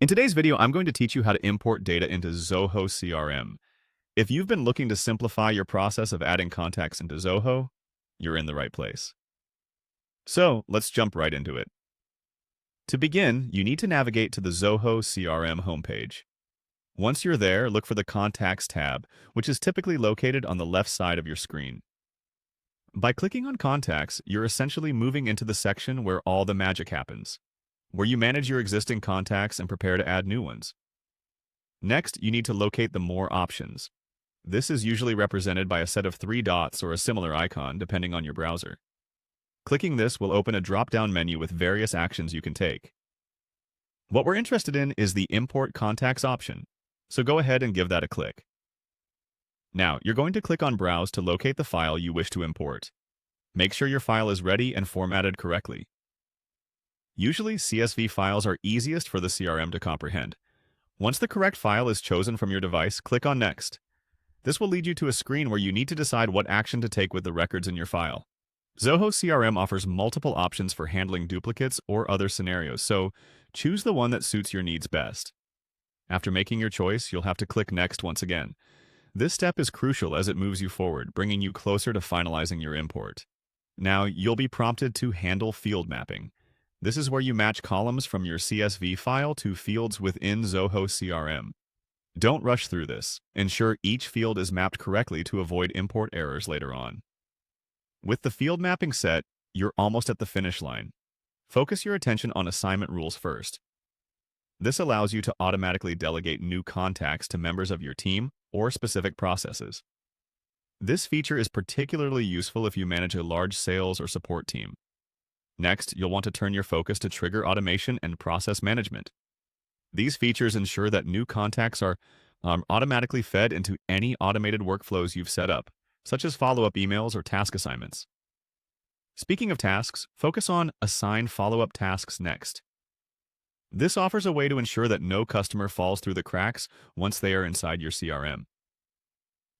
In today's video, I'm going to teach you how to import data into ZOHO CRM. If you've been looking to simplify your process of adding contacts into ZOHO, you're in the right place. So let's jump right into it. To begin, you need to navigate to the ZOHO CRM homepage. Once you're there, look for the Contacts tab, which is typically located on the left side of your screen. By clicking on Contacts, you're essentially moving into the section where all the magic happens, where you manage your existing contacts and prepare to add new ones. Next, you need to locate the More options. This is usually represented by a set of 3 dots or a similar icon, depending on your browser. Clicking this will open a drop-down menu with various actions you can take. What we're interested in is the Import Contacts option, so go ahead and give that a click. Now, you're going to click on Browse to locate the file you wish to import. Make sure your file is ready and formatted correctly. Usually, CSV files are easiest for the CRM to comprehend. Once the correct file is chosen from your device, click on Next. This will lead you to a screen where you need to decide what action to take with the records in your file. ZOHO CRM offers multiple options for handling duplicates or other scenarios, so choose the one that suits your needs best. After making your choice, you'll have to click Next once again. This step is crucial as it moves you forward, bringing you closer to finalizing your import. Now, you'll be prompted to handle field mapping. This is where you match columns from your CSV file to fields within ZOHO CRM. Don't rush through this. Ensure each field is mapped correctly to avoid import errors later on. With the field mapping set, you're almost at the finish line. Focus your attention on assignment rules first. This allows you to automatically delegate new contacts to members of your team or specific processes. This feature is particularly useful if you manage a large sales or support team. Next, you'll want to turn your focus to trigger automation and process management. These features ensure that new contacts are automatically fed into any automated workflows you've set up, such as follow-up emails or task assignments. Speaking of tasks, focus on Assign Follow-up Tasks next. This offers a way to ensure that no customer falls through the cracks once they are inside your CRM.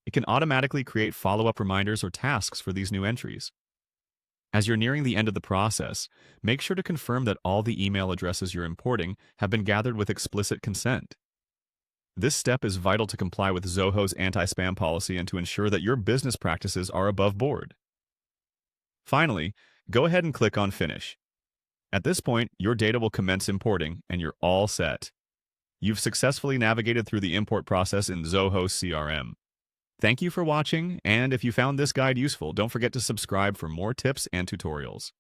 It can automatically create follow-up reminders or tasks for these new entries. As you're nearing the end of the process, make sure to confirm that all the email addresses you're importing have been gathered with explicit consent. This step is vital to comply with ZOHO's anti-spam policy and to ensure that your business practices are above board. Finally, go ahead and click on Finish. At this point, your data will commence importing, and you're all set. You've successfully navigated through the import process in ZOHO CRM. Thank you for watching, and if you found this guide useful, don't forget to subscribe for more tips and tutorials.